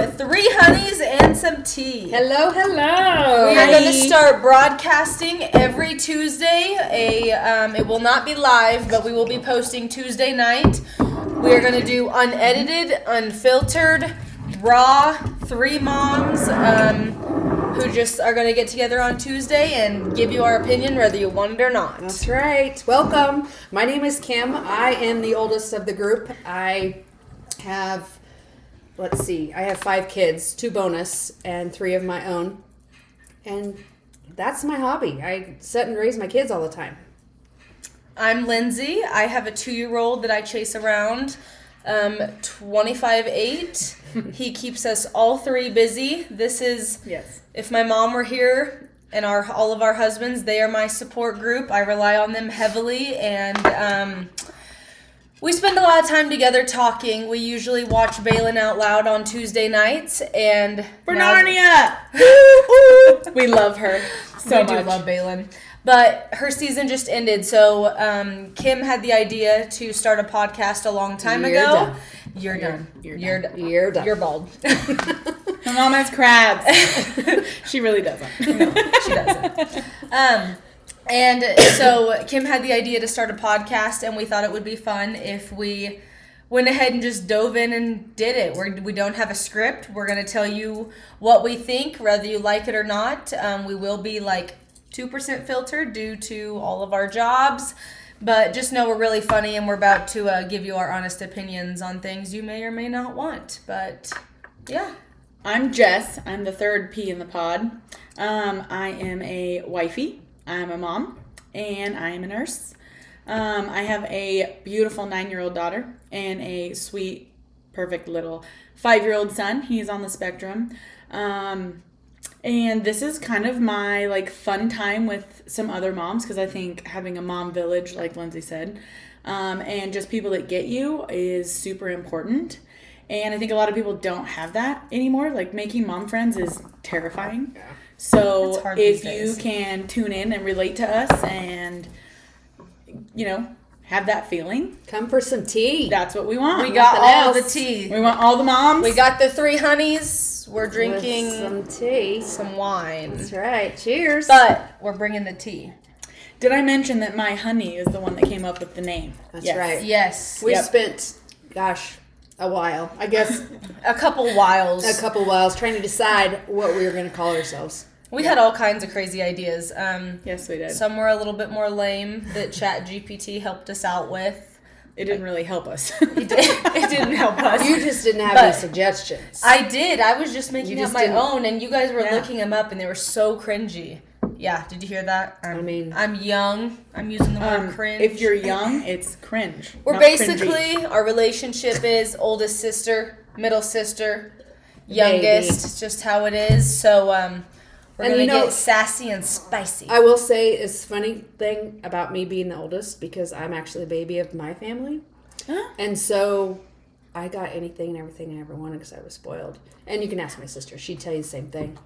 Three Honeys and Some Tea. Hello, hello. We are going to start broadcasting every Tuesday. It will not be live, but we will be posting Tuesday night. We are going to do unedited, unfiltered, raw, three moms who just are going to get together on Tuesday and give you our opinion whether you want it or not. That's right. Welcome. My name is Kim. I am the oldest of the group. I have 5 kids, 2 bonus, and 3 of my own. And that's my hobby. I sit and raise my kids all the time. I'm Lindsay. I have a 2-year-old that I chase around, 25-8. He keeps us all 3 busy. This is, if my mom were here and all of our husbands, they are my support group. I rely on them heavily, and we spend a lot of time together talking. We usually watch Balin Out Loud on Tuesday nights, and for Narnia! We love her so much. We do love Balin. But her season just ended, so Kim had the idea to start a podcast a long time ago. You're done. You're done. You're bald. My mom has crabs. She really doesn't. No, she doesn't. And so Kim had the idea to start a podcast, and we thought it would be fun if we went ahead and just dove in and did it. We don't have a script. We're going to tell you what we think, whether you like it or not. We will be like 2% filtered due to all of our jobs, but just know we're really funny, and we're about to give you our honest opinions on things you may or may not want. But yeah. I'm Jess. I'm the third P in the pod. I am a wifey. I'm a mom, and I am a nurse. I have a beautiful 9-year-old daughter and a sweet, perfect little 5-year-old son. He's on the spectrum. And this is kind of my fun time with some other moms, because I think having a mom village, like Lindsay said, and just people that get you is super important. And I think a lot of people don't have that anymore. Making mom friends is terrifying. Yeah. So if you can tune in and relate to us and, have that feeling. Come for some tea. That's what we want. We got all the tea. We want all the moms. We got the 3 honeys. We're drinking some tea. Some wine. That's right. Cheers. But we're bringing the tea. Did I mention that my honey is the one that came up with the name? That's right. Yes. We spent, a while. I guess. A couple whiles trying to decide what we were going to call ourselves. We had all kinds of crazy ideas. Yes, we did. Some were a little bit more lame that ChatGPT helped us out with. It didn't really help us. It didn't help us. You just didn't have any suggestions. I did. I was just making up my own, and you guys were looking them up, and they were so cringy. Yeah, did you hear that? I'm young. I'm using the word cringe. If you're young, it's cringe. We're basically, cringy. Our relationship is oldest sister, middle sister, youngest. Baby. It's just how it is. So, we're going to get sassy and spicy. I will say it's funny thing about me being the oldest, because I'm actually the baby of my family. Huh? And so I got anything and everything I ever wanted because I was spoiled. And you can ask my sister. She'd tell you the same thing.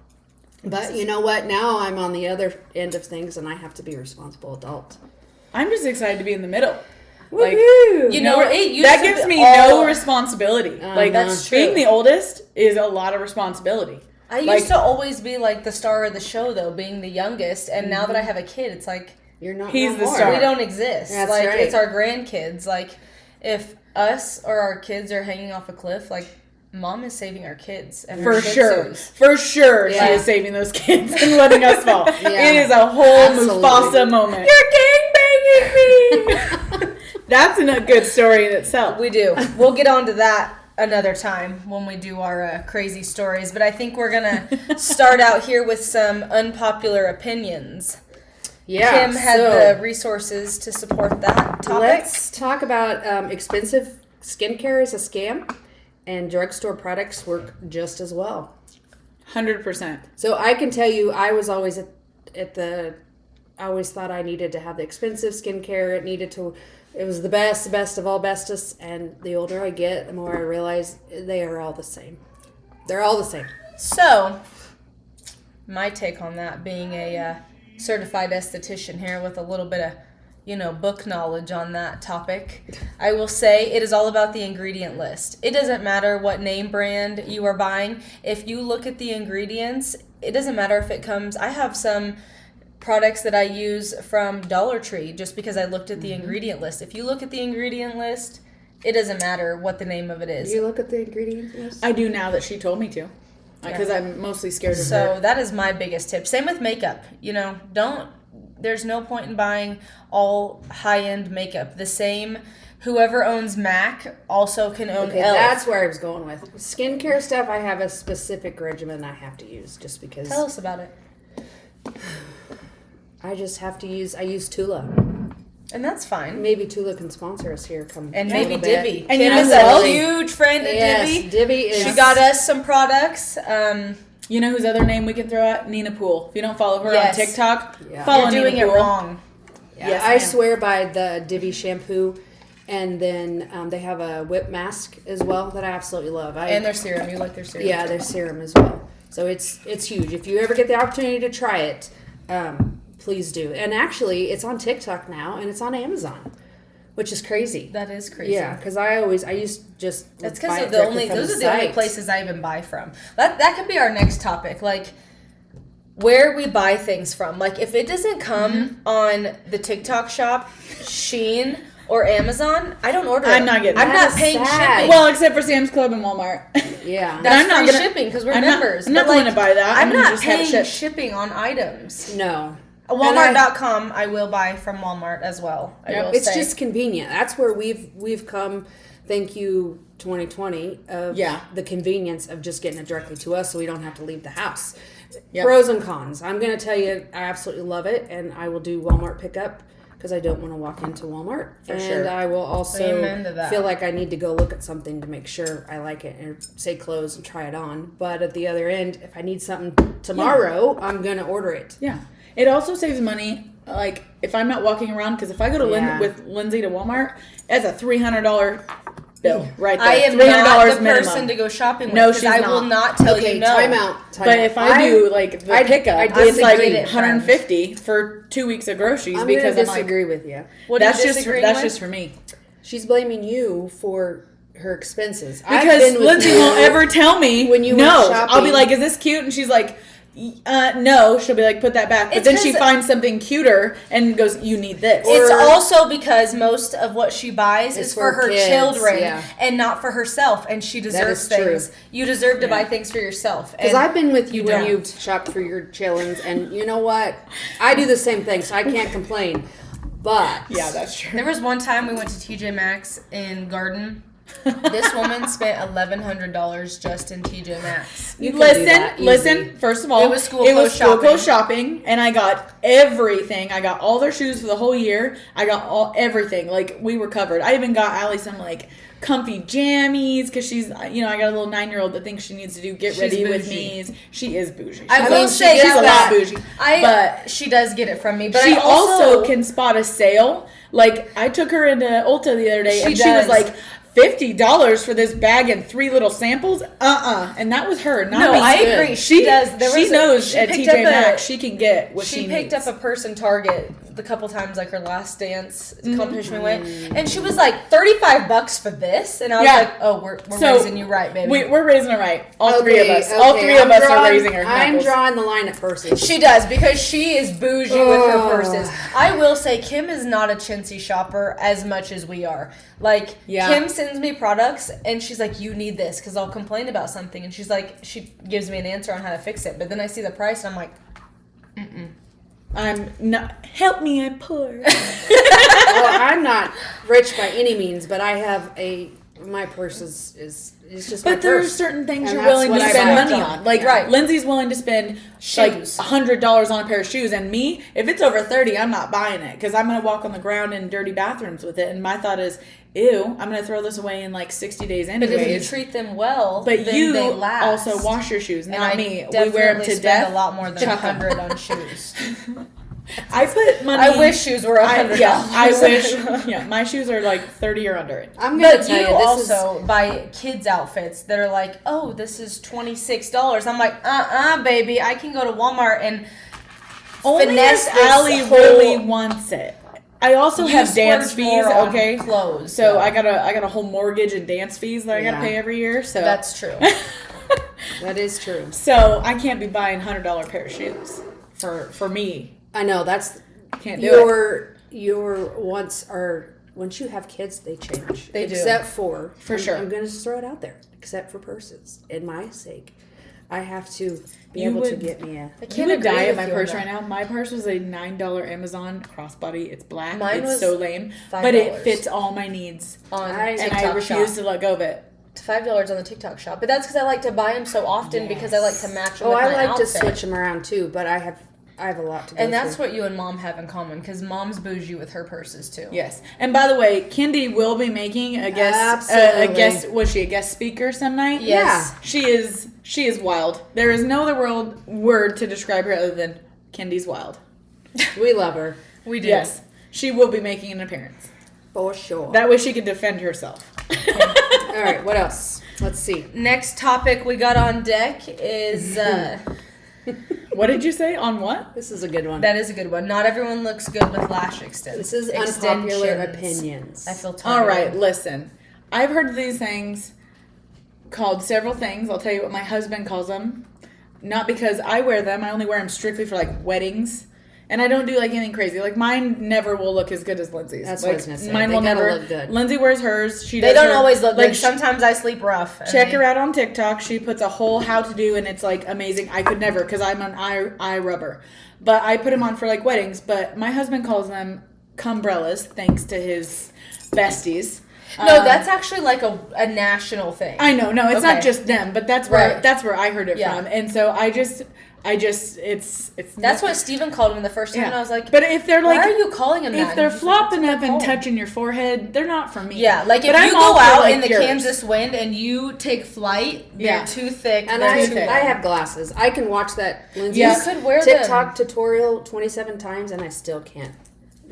But you know what? Now I'm on the other end of things, and I have to be a responsible adult. I'm just excited to be in the middle. Woohoo! That gives me no responsibility. That's true. Being the oldest is a lot of responsibility. I used to always be the star of the show, though, being the youngest. And now that I have a kid, it's you're not. He's the star. We don't exist. That's right. It's our grandkids. If us or our kids are hanging off a cliff, Mom is saving our kids. And For sure, she is saving those kids and letting us fall. Yeah. It is a whole Mufasa moment. You're gangbanging me! That's a good story in itself. We do. We'll get on to that another time when we do our crazy stories. But I think we're going to start out here with some unpopular opinions. Yeah. Kim had the resources to support that topic. Let's talk about expensive skincare is a scam, and drugstore products work just as well. 100%. So I can tell you, I was always I always thought I needed to have the expensive skincare. It was the best of all bestest. And the older I get, the more I realize they are all the same. They're all the same. So, my take on that, being a certified esthetician here with a little bit of book knowledge on that topic. I will say it is all about the ingredient list. It doesn't matter what name brand you are buying. If you look at the ingredients, it doesn't matter if it comes. I have some products that I use from Dollar Tree just because I looked at the ingredient list. If you look at the ingredient list, it doesn't matter what the name of it is. Do you look at the ingredient list? I do now that she told me to. Because I'm mostly scared of her. So that is my biggest tip. Same with makeup. There's no point in buying all high-end makeup. The same, whoever owns MAC also can own Okay, e.l.f. that's where I was going with. Skincare stuff, I have a specific regimen I have to use just because. Tell us about it. I use Tula. And that's fine. Maybe Tula can sponsor us here. And maybe Divi. And Kim is a huge friend of Divi. Divi is. She got us some products. You know whose other name we can throw out? Nina Poole. If you don't follow her on TikTok, You're follow doing Nina it Poole. wrong. Yeah, Yes, I ma'am. swear by the Divi shampoo, and then they have a whip mask as well that I absolutely love. And their serum. You like their serum? Yeah, their serum as well. So it's huge. If you ever get the opportunity to try it, please do. And actually, it's on TikTok now, and it's on Amazon, which is crazy. That is crazy. Yeah, because I used just. That's buy because it of directly from those are the only site. places I even buy from. That could be our next topic. Like, where we buy things from. Like, if it doesn't come on the TikTok shop, Shein, or Amazon, I don't order it. I'm not getting I'm it. not That is paying sad. shipping. Well, except for Sam's Club and Walmart. Yeah. That's I'm not free gonna- shipping because we're I'm not- members. I'm not But, going to buy that. I'm gonna not just have it paying shipped. shipping on items. No. Walmart.com, I will buy from Walmart as well. I will It's say. just convenient. That's where we've come. Thank you, 2020, of the convenience of just getting it directly to us, so we don't have to leave the house. Yep. Pros and cons. I'm going to tell you, I absolutely love it, and I will do Walmart pickup because I don't want to walk into Walmart. And sure. I will also Amen to that. feel like I need to go look at something to make sure I like it and say clothes and try it on. But at the other end, if I need something tomorrow, I'm going to order it. Yeah. It also saves money. Like, if I'm not walking around, because if I go to with Lindsay to Walmart, it's a $300 bill right there. I am $300 not the minimum. person to go shopping with. No, 'cause she's I will not. not tell Okay, you no. time out. But if I do like the pickup, it's like disagree, $150 for 2 weeks of groceries I'm because going to I'm like, disagree with you. What that's are you just disagreeing that's with? just for me. She's blaming you for her expenses. I've Because been with Lindsay you won't ever tell me when you no. went shopping. I'll be like, "Is this cute?" And she's like, "No." She'll be like, "Put that back." But It's then she 'cause- finds something cuter and goes, "You need this." It's Or- also because most of what she buys is for her kids, children yeah. and not for herself, and she deserves is true. things. You deserve to buy things for yourself. Because and I've been with you when don't. you've shopped for your chillins, and you know what? I do the same thing, so I can't complain. But Yeah, that's true. There was one time we went to TJ Maxx in Garden. This woman spent $1,100 just in TJ Maxx. you can do that easy. Listen. First of all, It was school clothes shopping, and I got everything. I got all their shoes for the whole year. I got everything. Like, we were covered. I even got Allie some like comfy jammies because she's, I got a little 9-year-old that thinks she needs to do get ready with bougie. me's. She is bougie. I She's will say she's a that lot bougie. but she does get it from me. But She I also can spot a sale. Like, I took her into Ulta the other day, and she was does. like, $50 for this bag and 3 little samples? And that was her, not No, me. I agree. She does. She knows she at picked TJ up Maxx she can get what she She picked needs. up a purse in Target the couple times, like her last dance competition we went, and she was like $35 for this, and I was Yeah. like, "Oh, we're So, raising you right, baby." We're raising her right. All three of us. All three I'm of us are drawing- raising her. I'm knuckles. drawing the line at purses. She does because she is bougie with her Oh. purses. I will say Kim is not a chintzy shopper as much as we are. Like, Yeah. Kim sends me products and she's like, "You need this," because I'll complain about something, and she's like, she gives me an answer on how to fix it. But then I see the price and I'm like, I'm not. Help me, I'm poor. Well, I'm not rich by any means, but I have my purse is just my But there are purse. certain things And you're that's willing what to I spend buy. money on. Like, Right. Lindsay's willing to spend like Shoes. $100 on a pair of shoes, and me, if it's over 30, I'm not buying it because I'm gonna walk on the ground in dirty bathrooms with it. And my thought is, ew, I'm gonna throw this away in like 60 days but anyways. if you treat them well, But then you they last. also wash your shoes, And not I me. We definitely wear them to spend death. a lot more than $100 on shoes. I put money. I wish shoes were $100. I wish. Yeah, my shoes are like 30 or under it. I'm gonna But tell you you, this also buy kids outfits that are like, "Oh, this is $26." I'm like, baby, I can go to Walmart and Only finesse if this Allie whole- really wants it. I also have dance splurge fees, more on okay? clothes. So though. I got a whole mortgage and dance fees that I gotta pay every year. So That's true. That is true. So I can't be buying $100 pair of shoes for me. I know that's Can't do it. your wants are once you have kids they change. They do. Except for sure. I'm gonna just throw it out there. Except for purses. In my sake. I have to be You able to would- get me a I You can't would agree die at with my you on purse that. right now. My purse was a $9 Amazon crossbody. It's black. Mine it's was so lame, $5. but it fits all my needs, On and TikTok and I refuse shop. to let go of it. To $5 on the TikTok shop, but that's because I like to buy them so often because I like to match them. Oh, with I my like outfit. to switch them around too, but I have a lot to go And that's through. what you and Mom have in common because Mom's bougie with her purses too. Yes, and by the way, Kendi will be making a guest. A Absolutely. guest. Was she a guest speaker some night? Yes. She is. She is wild. There is no other word to describe her other than Kendi's wild. We love her. We do. Yes, she will be making an appearance. For sure. That way she can defend herself. All right, what else? Let's see. Next topic we got on deck is What did you say? On what? This is a good one. that is a good one. Not everyone looks good with lash This is unpopular extensions. opinions. I feel All right, listen. I've heard these things called several things. I'll tell you what my husband calls them. Not because I wear them. I only wear them strictly for like weddings. And I don't do like anything crazy. Like mine never will look as good as Lindsay's. That's like, what I was gonna say. Mine They will gotta never look good. Lindsay wears hers. She They does don't her- always look like good. Sometimes I sleep rough. and check they- her out on TikTok. She puts a whole how to do and it's like amazing. I could never because I'm an eye rubber. But I put them on for like weddings. But my husband calls them cumbrellas thanks to his besties. No, that's actually like a national thing. I know, no, it's Okay. not just them, but that's where Right. that's where I heard it Yeah. from, and so I just it's. That's what Steven called him the first time, and I was like, but if they're why like, are you calling him that? if they're And he's like, flopping "That's up what and they're called." touching your forehead, they're not for me. Yeah, like if But you I'm go all for, out like, in the yours. Kansas wind and you take flight, Yeah. they're too thick. And they're I too have glasses. I can watch that Lindsay's Yeah. You could wear TikTok tutorial 27 times and I still can't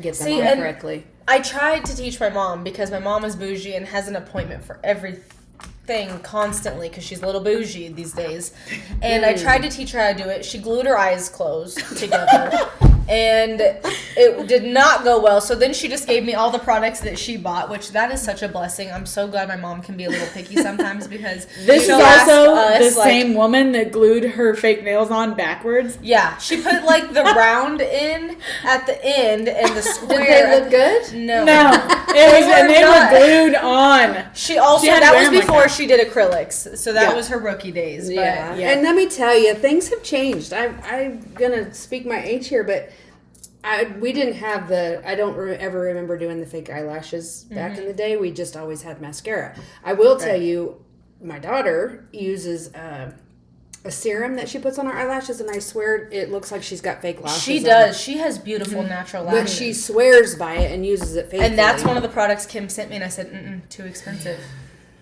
get them See, on and- correctly. I tried to teach my mom because my mom is bougie and has an appointment for everything constantly because she's a little bougie these days. And I tried to teach her how to do it. She glued her eyes closed together. And it did not go well. So then she just gave me all the products that she bought, which that is such a blessing. I'm so glad my mom can be a little picky sometimes because This she'll is ask also us, the like, same woman that glued her fake nails on backwards. Yeah, she put like the round in at the end and the square. Did they look good? No. No, it was, and they not. were glued on. She also She had to that wear was 'em like before that. she did acrylics, so that Yeah. was her rookie days. But Yeah. yeah. And let me tell you, things have changed. I'm gonna speak my age here, but we didn't have I don't ever remember doing the fake eyelashes back in the day. We just always had mascara. I will tell you, my daughter uses a serum that she puts on her eyelashes, and I swear it looks like she's got fake lashes. she on. does. She has beautiful natural lashes. But she swears by it and uses it faithfully. and that's one of the products Kim sent me, and I said, too expensive.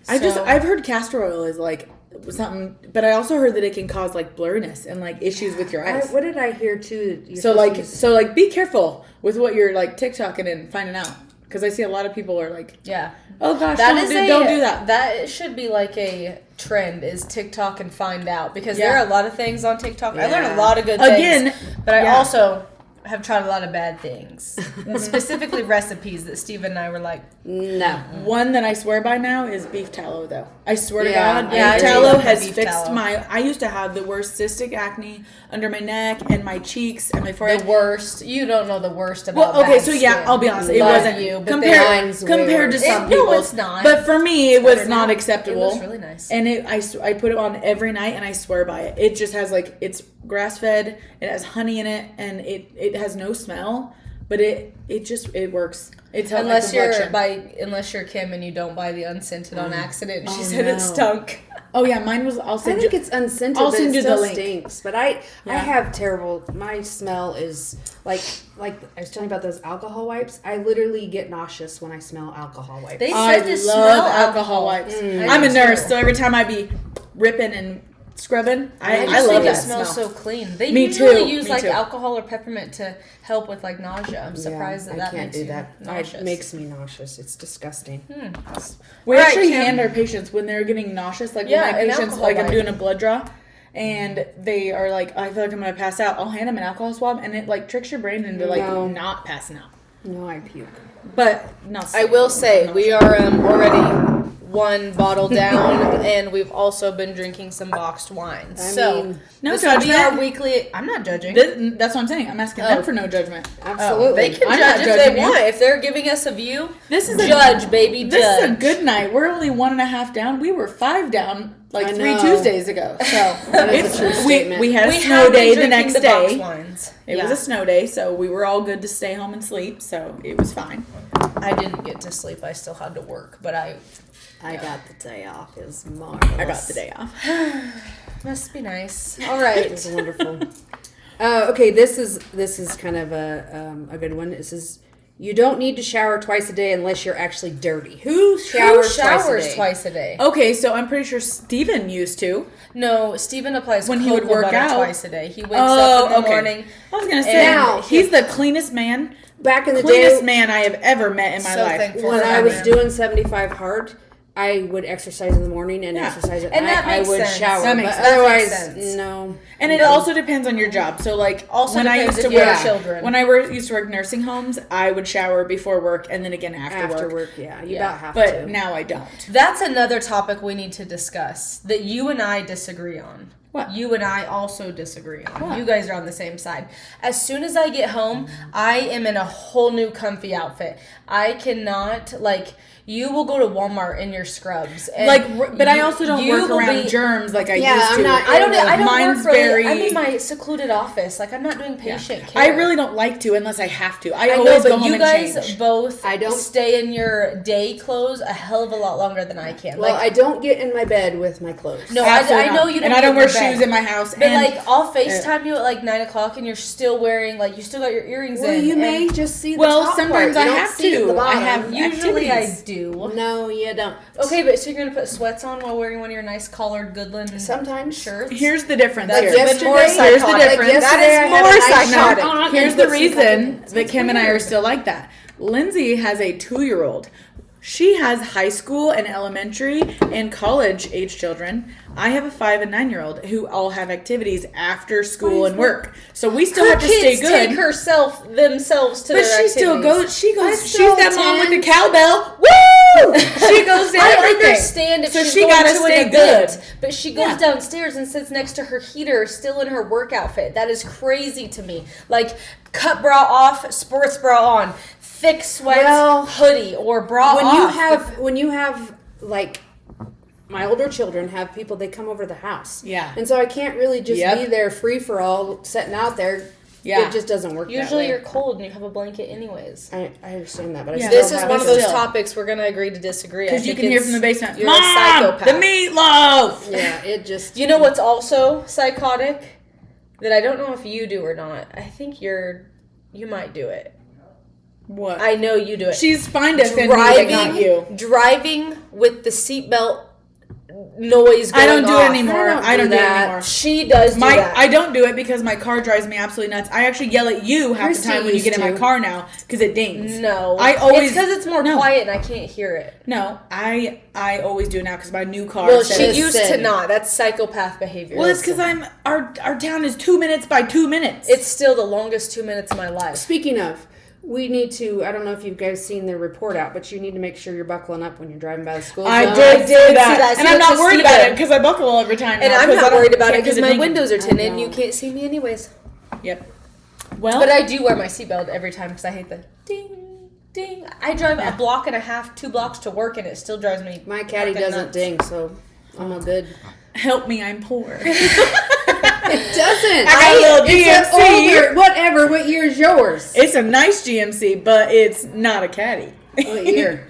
I've heard castor oil is like something, but I also heard that it can cause like blurriness and like issues with your eyes. What did I hear too? You're So supposed like, to use- so like, be careful with what you're like TikToking and finding out, because I see a lot of people are like, Yeah. oh gosh, That don't, is don't do that. That should be like a trend is TikTok and find out because there Yeah. are a lot of things on TikTok. I learned Yeah. a lot of good Again, things. But I yeah. also have tried a lot of bad things. Specifically recipes that Steve and I were like, no. One that I swear by now is beef tallow, though. I swear Yeah. to God, Yeah, I beef do tallow love has beef fixed tallow. I used to have the worst cystic acne under my neck and my cheeks and my forehead. the worst. You don't know the worst about Well, okay, bad so yeah, skin. I'll be honest. It Love wasn't you, but mine's way compared to worse. some No, people. it's not. But for me, it was better not now. acceptable. It looks really nice. And I put it on every night, and I swear by it. It just has like, it's grass fed. It has honey in it, and it has no smell. But it works. It's helped my unless you're Kim and you don't buy the unscented on accident. And she Oh, said no. it stunk. Oh yeah, mine was. I'll I send think you. it's unscented, I'll but send it you the still link. stinks. But I Yeah. have terrible. My smell is like I was telling you about those alcohol wipes. I literally get nauseous when I smell alcohol wipes. They I said to love smell alcohol wipes. I I'm do a nurse, too. so every time I be ripping and scrubbing, I I just love think that it smells smell. so clean. They Me usually too, use me like too. alcohol or peppermint to help with like nausea. I'm surprised I that can't makes do you that. nauseous. It makes me nauseous. It's disgusting. We Alright, actually Kim. hand our patients when they're getting nauseous, like Yeah, when my an patients, alcohol like I'm wipe. doing a blood draw, and they are like, I feel like I'm gonna pass out. I'll hand them an alcohol swab, and it like tricks your brain into like No. not passing out. No, I puke. But not. I will say we are already one bottle down, and we've also been drinking some boxed wines. No this will be judgment. our weekly. I'm not judging. That's what I'm saying. I'm asking them for no judgment. Absolutely. They can I'm judge not if judging they you. want. If they're giving us a view, This is judge, baby, This judge. is a good night. We're only 1.5 down. We were 5 down like I 3 know. Tuesdays ago. So That is a true statement. we had a We snow have been day the drinking next the boxed day. wines. It was a snow day, so we were all good to stay home and sleep. So it was fine. I didn't get to sleep. I still had to work, but I got the day off. It was marvelous. I got the day off. must be nice. All right. It was wonderful. Okay, this is kind of a good one. This is, you don't need to shower twice a day unless you're actually dirty. Who showers twice a day? Okay, so I'm pretty sure Steven used to. No, Steven applies When he cocoa would work butter out. twice a day. He wakes up in the okay. morning. I was gonna say Now- he's the cleanest man. Back in the Cleanest day, man I have ever met in my So life. thankful when for I that was man. doing 75 hard, I would exercise in the morning and Yeah. exercise at And night. that makes I would sense. shower, That makes but sense. otherwise, That makes sense. no. And it also depends on your job. So, like, Also when I depends used to if you work, have children. when I used to work nursing homes, I would shower before work and then again after work. yeah, you Yeah. about have But to. now I don't. That's another topic we need to discuss that you and I disagree on. What? You and I also disagree on. What? You guys are on the same side. As soon as I get home, I am in a whole new comfy outfit. I cannot, like, you will go to Walmart in your scrubs. And But I also don't you work will around be- germs like I Yeah, used to. I'm not- I don't Mine's work really. very. I'm in my secluded office. Like, I'm not doing patient care. I really don't like to unless I have to. I I know, always go but home you and guys change. both I don't- stay in your day clothes a hell of a lot longer than I can. Well, Like, I don't get in my bed with my clothes. no, Absolutely I know not. you don't. And I don't get wear in your shoes bed. in my house. But and like, I'll FaceTime you at like 9 o'clock, and you're still wearing like you still got your earrings Well, in. you and may just see the Well, top sometimes part. I You don't have see to. the I bottom. have- usually I activities. do. No, you don't. Okay, but so you're gonna put sweats on while wearing one of your nice collared Goodland Sometimes. shirts? Here's the difference. That's here. even yesterday- more Here's the psychotic. difference. That Yesterday I is had more a nice psychotic. shirt on. Here's and the put some reason fucking- that Kim and I are still like that. Lindsay has a 2-year-old. She has high school and elementary and college age children. I have a 5 and 9-year-old who all have activities after school and work. So we still Her have to stay kids good. take themselves to But their she still activities. goes. She I goes. still She's that mom with the attend. cowbell. Woo! She goes to I everything. understand if So she's she going gotta to stay an good. event, but she goes Yeah. downstairs and sits next to her heater, still in her work outfit. That is crazy to me. Like, cut bra off, sports bra on, thick sweats, Well, hoodie, or bra when off. you have like my older children have people, they come over to the house. Yeah. And so I can't really just Yep. be there free for all sitting out there. Yeah. It just doesn't work that Usually way. you're cold and you have a blanket anyways. I understand that, but Yeah. I still This is have one of to- those still. topics we're going to agree to disagree. Because you can hear from the basement, You're Mom, a psychopath. the meatloaf. Yeah, it just. You know what's also psychotic? That I don't know if you do or not. I think you might do it. What? I know you do it. She's fine to offend me, but not you. Driving with the seatbelt noise going I don't do off. it anymore. I don't do it that. anymore. She does do that. I don't do it because my car drives me absolutely nuts. I actually yell at you half Christy the time when you get in my used to. car now because it dings. No. I always- It's because it's more no. quiet and I can't hear it. No, I always do it now because my new car. Well, says- she Listen. used to not. That's psychopath behavior. Well, it's because our town is 2 minutes by 2 minutes. It's still the longest 2 minutes of my life. Speaking of, we need to. I don't know if you guys seen the report out, but you need to make sure you're buckling up when you're driving by the school I zone. did see that, that. and See, I'm that's not a worried about Steven. it because I buckle every time. And now, I'm 'cause I not don't worried about care it because 'cause my dinging. windows are tinted and you know. can't see me anyways. Yep. Well, But I do wear my seatbelt every time because I hate the ding, ding. I drive a block and a half, 2 blocks to work, and it still drives me. My caddy fucking doesn't nuts. ding, so I'm all good. help me, I'm poor. It doesn't. I got a little It's an GMC. older, whatever. What year is yours? It's a nice GMC, but it's not a caddy. What year?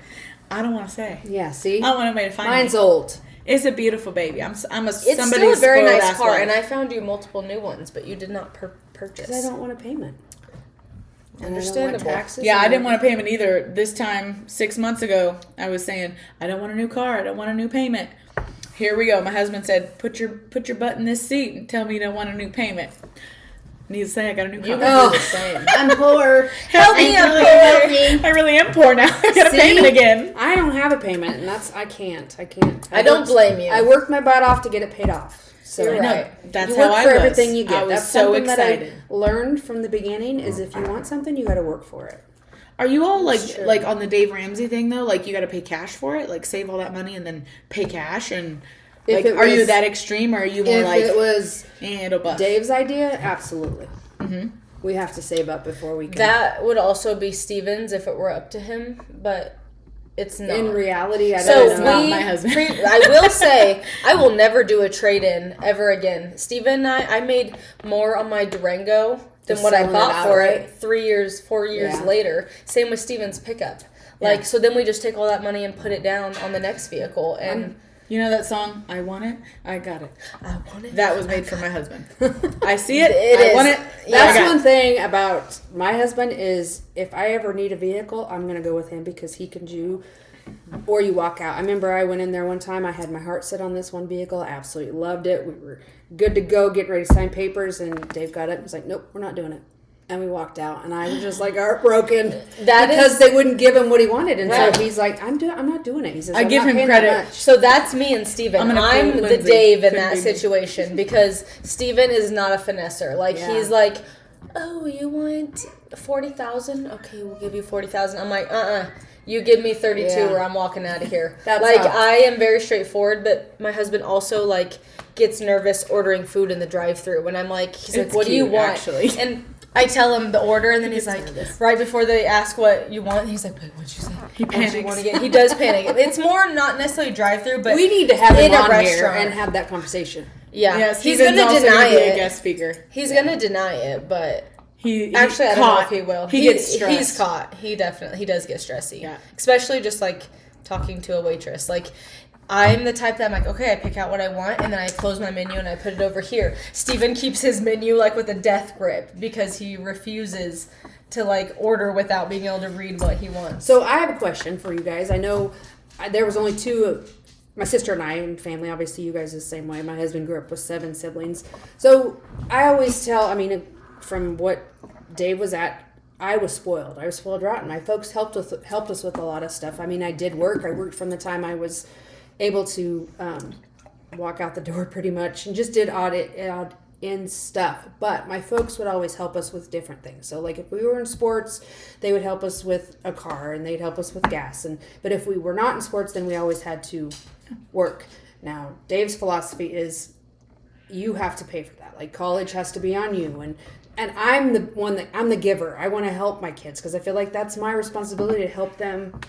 I don't want to say. Yeah. See, I don't want anybody to find mine's me. old. It's a beautiful baby. I'm a It's somebody's still a very spoiled nice ass car, wife. and I found you multiple new ones, but you did not purchase. Because I don't want a payment. And I don't want Understandable. taxes. Yeah, I and- didn't want a payment either. This time, 6 months ago, I was saying, I don't want a new car. I don't want a new payment. Here we go. My husband said, put your butt in this seat and tell me you don't want a new payment. Needless to say, I got a new car. You Oh. do the same. I'm poor. Help me, I'm I'm poor. poor. Help me. I really am poor now. I got a See? payment again. I don't have a payment, and I can't. I don't worked- blame you. I worked my butt off to get it paid off. So You're I know. right. That's you how work I for was. everything you get. I was That's so something excited. that I learned from the beginning. Is if you want something, you got to work for it. Are you all like on the Dave Ramsey thing though? Like you got to pay cash for it, like save all that money and then pay cash, and like are you that extreme, or are you more if like it was it'll bust? Dave's idea? Absolutely. We have to save up before we can. That would also be Steven's if it were up to him, but it's not. In reality, I don't know. Not my husband. I will say, I will never do a trade-in ever again. Steven and I made more on my Durango than what I bought for it 4 years later. Same with Steven's pickup. Like, so then we just take all that money and put it down on the next vehicle. And you know that song, I Want It, I Got It. I want it. That was made for my husband. I see it, I want it. That's one thing about my husband is if I ever need a vehicle, I'm going to go with him because he can do, or you walk out. I remember I went in there one time, I had my heart set on this one vehicle, I absolutely loved it. We were good to go, getting ready to sign papers, and Dave got up and was like, nope, we're not doing it. And we walked out, and I was just like heartbroken because they wouldn't give him what he wanted, and so he's like, "I'm not doing it." He says, I give him credit. So that's me and Steven. I'm the Dave in that situation because Steven is not a finesser. Like he's like, "Oh, you want 40,000? Okay, we'll give you 40,000." I'm like, You give me 32 or I'm walking out of here. I am very straightforward, but my husband also like gets nervous ordering food in the drive-thru when I'm like, he's like, "What do you want?" Actually. And I tell him the order, and then he's like, right before they ask what you want, he's like, "Wait, what'd you say?" He panics. He does panic. It's more not necessarily drive-through, but we need to have him in on a restaurant here and have that conversation. Yeah, he's going to deny it. Be a guest speaker. He's going to deny it, but he actually, I don't know if he will. He gets stressed. He's caught. He does get stressy. Yeah, especially just like talking to a waitress, like. I'm the type that I'm like, okay, I pick out what I want, and then I close my menu and I put it over here. Steven keeps his menu like with a death grip because he refuses to like order without being able to read what he wants. So I have a question for you guys. I know there was only two, my sister and I, and family, obviously you guys are the same way. My husband grew up with 7 siblings. So I always tell, from what Dave was at, I was spoiled. I was spoiled rotten. My folks helped us with a lot of stuff. I did work. I worked from the time I was able to walk out the door pretty much, and just did odd in stuff. But my folks would always help us with different things. So like if we were in sports, they would help us with a car, and they'd help us with gas. But if we were not in sports, then we always had to work. Now Dave's philosophy is you have to pay for that. Like college has to be on you, and I'm the giver. I want to help my kids because I feel like that's my responsibility to help them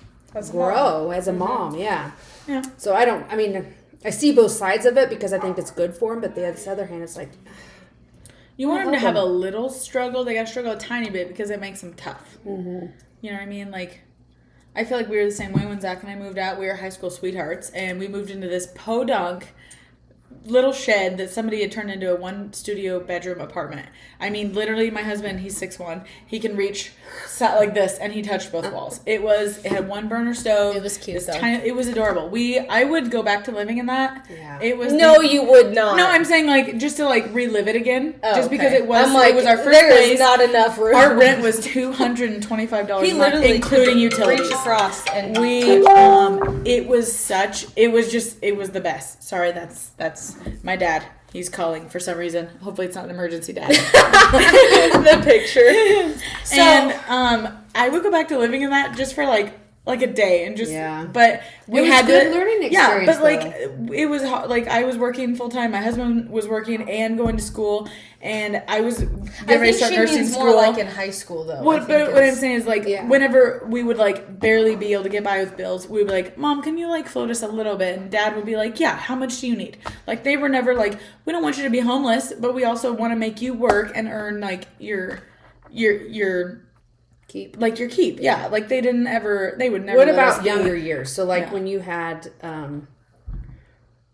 grow as a mom. Yeah. So I see both sides of it because I think it's good for them, but the other hand, it's like you want them to have a little struggle. They got to struggle a tiny bit because it makes them tough. Mm-hmm. You know what I mean? Like, I feel like we were the same way when Zach and I moved out. We were high school sweethearts, and we moved into this podunk little shed that somebody had turned into a 1-studio bedroom apartment. Literally, my husband, he's 6'1", he can reach like this, and he touched both walls. It had 1 burner stove. It was cute, it was adorable. I would go back to living in that. Yeah. It was you would not. No, I'm saying like just to like relive it again, because it was. It was our first place. There is not enough room. Our rent was $225 a month, including utilities. Reach across, and it was the best. Sorry, that's my dad. He's calling for some reason. Hopefully it's not an emergency dad. The picture. So, and I would go back to living in that just for like a day and just but we had good learning experience. Yeah, but like it was like I was working full time. My husband was working and going to school, and I was getting ready to start nursing school. More like in high school though. What I'm saying is like whenever we would like barely be able to get by with bills, we would be like, "Mom, can you like float us a little bit?" And Dad would be like, "Yeah, how much do you need?" Like they were never like, "We don't want you to be homeless, but we also want to make you work and earn like your keep. Like your keep, yeah. Like they would never. What about younger years? So like when you had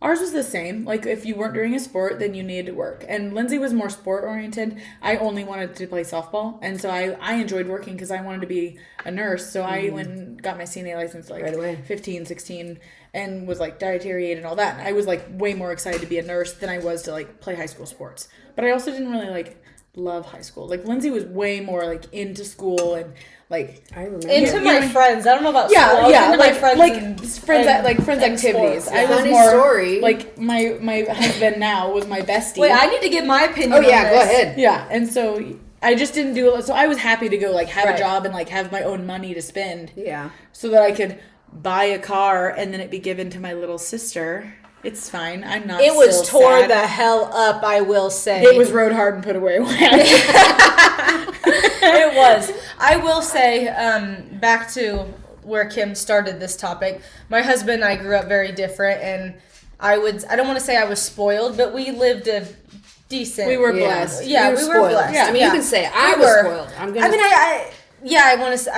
ours was the same. Like if you weren't doing a sport, then you needed to work. And Lindsay was more sport oriented. I only wanted to play softball, and so I enjoyed working because I wanted to be a nurse. So I went and got my CNA license like right away. 15, 16, and was like dietary aid and all that. And I was like way more excited to be a nurse than I was to like play high school sports. But I also didn't really like love high school. Like Lindsay was way more like into school and like I remember into my friends. I don't know about school. Yeah, my friends friends activities. Sports, I was funny more story. Like my husband now was my bestie. Wait, I need to give my opinion. Oh yeah, on go this. ahead. Yeah, and so I just didn't do it. So I was happy to go like have Right. a job and like have my own money to spend. Yeah. So that I could buy a car and then it be given to my little sister. It's fine. I'm not. It was still tore sad. the hell up, I will say. It was rode hard and put away. It was. I will say, back to where Kim started this topic, my husband and I grew up very different, and I don't want to say I was spoiled, but we lived a decent. We were blessed. Yeah, we were spoiled. blessed. Yeah. I mean, you can say I was spoiled. I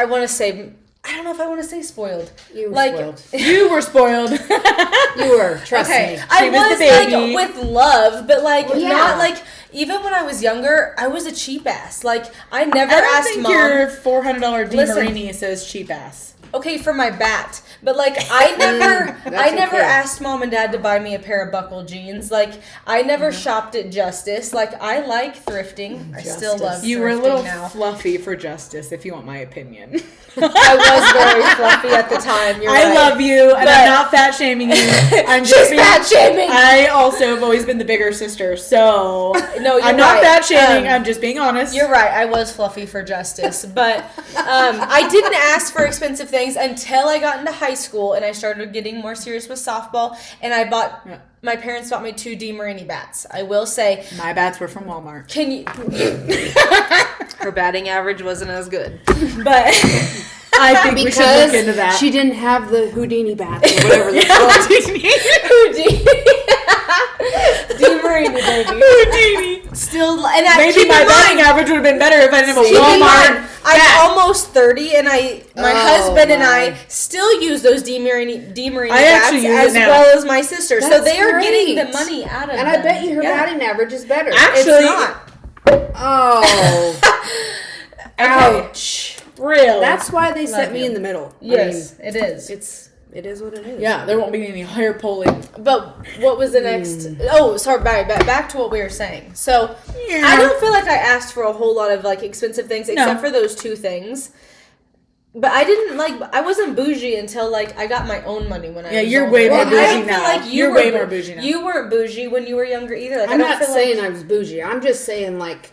want to say, I don't know if I want to say spoiled. You were like, spoiled. You were spoiled. You were. Trust okay, me. I was was the baby. like with love, but like Well, yeah. not like. Even when I was younger, I was a cheap ass. Like I never I don't asked think mom. your $400 Listen. DeMarini says cheap ass. Okay, for my bat, but like I never okay. asked mom and dad to buy me a pair of buckle jeans. Like I never shopped at Justice. Like I like thrifting. I still love You were a thrifting little now. fluffy for Justice, if you want my opinion. I was very fluffy at the time. You're I right. love you, and But- I'm not fat shaming you. I'm She's just being, fat shaming. I also have always been the bigger sister, so No, you're I'm not right. fat shaming. I'm just being honest. You're right. I was fluffy for Justice, but I didn't ask for expensive things until I got into high school and I started getting more serious with softball. And I bought. Yeah. My parents bought me 2 DeMarini bats. I will say. My bats were from Walmart. Can you? Her batting average wasn't as good, but I think we should look into that. she didn't have the Houdini bats or whatever they're called. DeMarini baby. Houdini. Still, and I Maybe keep my in batting mind, average would have been better if I didn't have a keep in Walmart. mind, I'm almost 30, and my Oh, husband and I my. still use those DeMarini I bats actually use as it now. well as my sister. So That's they are getting the great. money out of And them. I bet you her Yeah. batting average is better. Actually, It's not. Oh. ouch. Really? That's why they set Love me you. in the middle. Yes, it is. It is what it is. Yeah, there won't be any hair pulling. But what was the next? Oh, sorry. Back to what we were saying. So Yeah. I don't feel like I asked for a whole lot of like expensive things except for those 2 things. But I didn't I wasn't bougie until like I got my own money when I was you're older. way more And I bougie don't feel now. like You're were way more bougie now. You weren't bougie when you were younger either. Like, I'm I don't not feel saying like I was bougie. I'm just saying like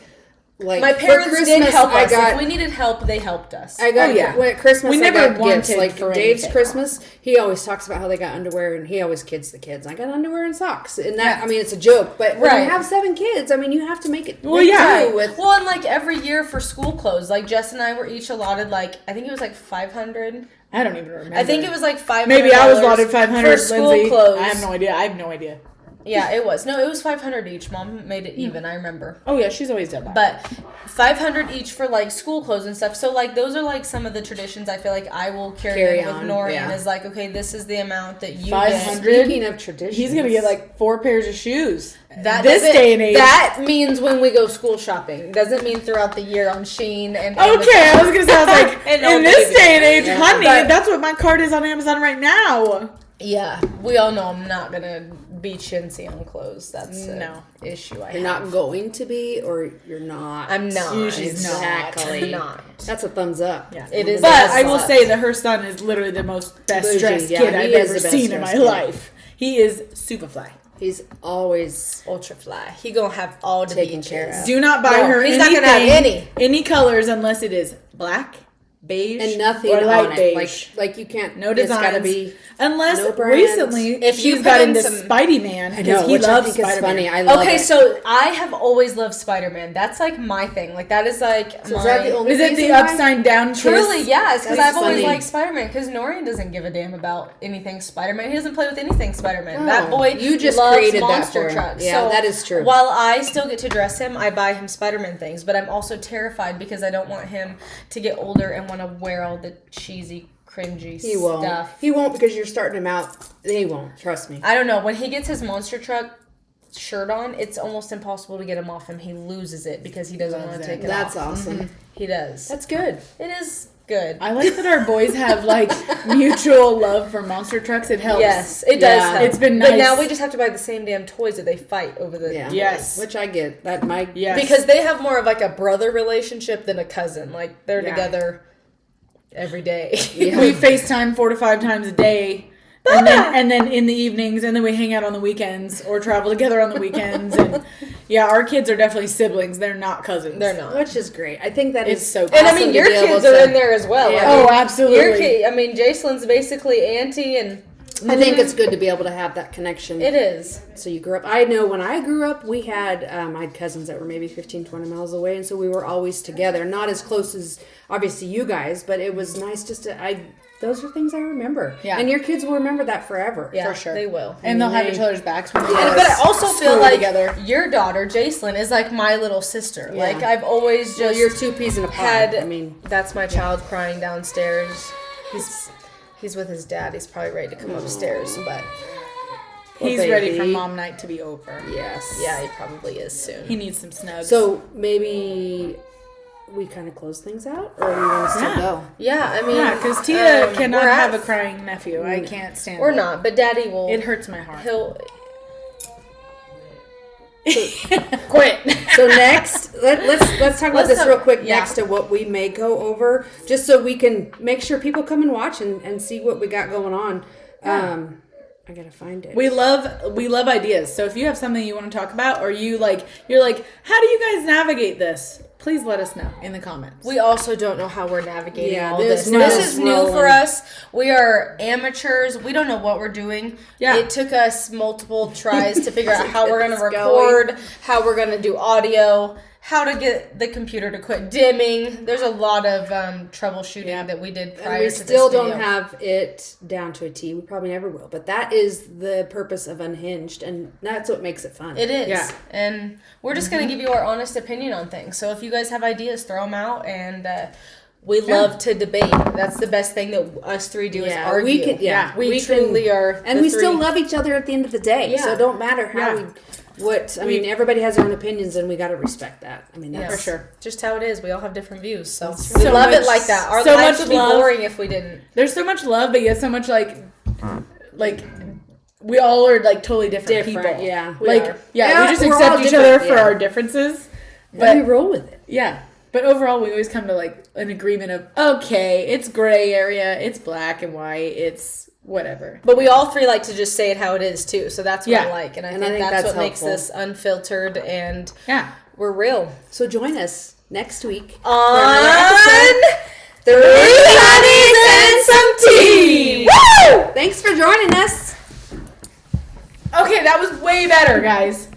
my for parents did Christmas, help us. I got, If we needed help, they helped us. I got Oh, yeah. when at Christmas We I never got wanted gifts. Like for Dave's anything. Christmas, he always talks about how they got underwear, and he always kids the kids. I got underwear and socks, and that Yeah. I mean it's a joke, but when Right. you have 7 kids, I mean you have to make it. Well, make yeah. do with Well, and like every year for school clothes, like Jess and I were each allotted like I think it was like 500. I don't even remember. I think it was like $500. Maybe I was allotted 500. for school Lindsay. clothes. I have no idea. I have no idea. Yeah, it was. No, it was 500 each. Mom made it even. I remember. Oh yeah, she's always done that. But 500 each for like school clothes and stuff. So like those are like some of the traditions I feel like I will carry on with Norian yeah. is like, okay, this is the amount that you 500? get. Speaking of traditions, He's gonna get like 4 pairs of shoes. That this doesn't- day and age. That means when we go school shopping. Doesn't mean throughout the year on Shein and Okay, I was gonna say, I was like, And in Old this Navy. day and age, Yeah. honey, But- that's what my card is on Amazon right now. Yeah, we all know I'm not gonna be chintzy on clothes. That's an No. issue I you're have. not going to be, or you're not. I'm not. She's not. Exactly. I'm not. That's a thumbs up. Yeah. It is. But a I will lot. say that her son is literally the most best Bougie, dressed yeah, kid he I've is ever the best seen in my dressed kid. life. He is super fly. He's always ultra fly. He gonna have all the Taken beaches. care of. Do not buy No, her he's anything, not gonna have any. colors unless it is black, beige, and nothing or light on beige. it. Like you can't. No It's designs. gotta be. Unless no brands. recently, If you he's put got in into some- Spidey Man I because know, he which I loves think Spider is Man. funny. I love Okay, it. so I have always loved Spider-Man. That's like my thing. Like that is like So my. is that the only Is it reason the why? upside down kiss? Truly, yes, because That's I've always funny. liked Spider-Man. Because Norian doesn't give a damn about anything Spider-Man. He doesn't play with anything Spider-Man. Oh, That boy you just loves created that monster for him. trucks. Yeah, So that is true. While I still get to dress him, I buy him Spider-Man things. But I'm also terrified because I don't want him to get older and want to wear all the cheesy, cringy He won't. stuff. He won't because you're starting him out. He won't. Trust me. I don't know. When he gets his monster truck shirt on, it's almost impossible to get him off him. He loses it because he doesn't want to take it That's off. awesome. He does. That's good. It is good. I like that our boys have like mutual love for monster trucks. It helps. Yes, it does Yeah. help. It's been But nice. now we just have to buy the same damn toys that they fight over the Yeah. Yes. Which I get. That my Yes. because they have more of like a brother relationship than a cousin. Like they're Yeah. together every day. Yeah. we FaceTime 4 to 5 times a day, And then in the evenings, and then we hang out on the weekends or travel together on the weekends. And yeah, our kids are definitely siblings. They're not cousins. They're not. Which is great. I think that It's is so And I mean, your kids are in there as well. Yeah. I mean, Oh, absolutely. Your kid, I mean, Jacelyn's basically auntie, and I think it's good to be able to have that connection. it is. So you grew up. I know when I grew up, we had, I had cousins that were maybe 15, 20 miles away. And so we were always together. Not as close as, obviously, you guys. But it was nice just to, those are things I remember. Yeah. And your kids will remember that forever. Yeah, For sure. they will. And they'll have They- each other's backs. When But I also feel School like together. your daughter, Jacelyn, is like my little sister. Yeah. Like, I've always Well, just you're two peas in a pod. had, I mean, that's my child crying downstairs. He's with his dad. He's probably ready to come upstairs, but He's baby. ready for mom night to be over. yes. yeah, he probably is soon. He needs some snugs. So maybe we kind of close things out, or we want to still Yeah. go? Yeah, I mean, yeah, because Tia cannot we're have at- a crying nephew. I can't stand Or it. not, but Daddy will. It hurts my heart. He'll Quit. So next, let's talk about Let's this talk- real quick. yeah. Next to what we may go over, just so we can make sure people come and watch and see what we got going on. I gotta find it. We love ideas. So if you have something you want to talk about, or you're like, how do you guys navigate this? Please let us know in the comments. We also don't know how we're navigating Yeah, all this this. is This is new rolling. for us. We are amateurs. We don't know what we're doing. Yeah. It took us multiple tries to figure out how we're going to Get this record, how we're going to do audio, how to get the computer to quit dimming. There's a lot of troubleshooting that we did prior and we to still this don't video. have it down to a T. We probably never will. But that is the purpose of Unhinged, and that's what makes it fun. It is. Yeah. And we're just going to give you our honest opinion on things. So if you guys have ideas, throw them out. And we love to debate. That's the best thing that us three do is Yeah, argue. we can- yeah, we we truly can- are. And the we still three. love each other at the end of the day. Yeah. So it don't matter how Yeah. I mean, everybody has their own opinions, and we got to respect that. I mean, that's Yeah. For sure. Just how it is. We all have different views. So That's we right. love So it like that. Our so lives much would be love. boring if we didn't. There's so much love, but yet so much like we all are like totally different people. yeah. We Like are. Yeah, we just we're all accept each different, other for yeah. our differences. But we But roll with it. yeah. But overall, we always come to like an agreement of okay, it's gray area, it's black and white, it's whatever. But we all three like to just say it how it is too. So that's what Yeah. I like. And I And think I think that's that's what makes helpful. this unfiltered and Yeah. we're real. So join us next week On Three Honeys and some tea. Thanks for joining us. Okay, that was way better, guys.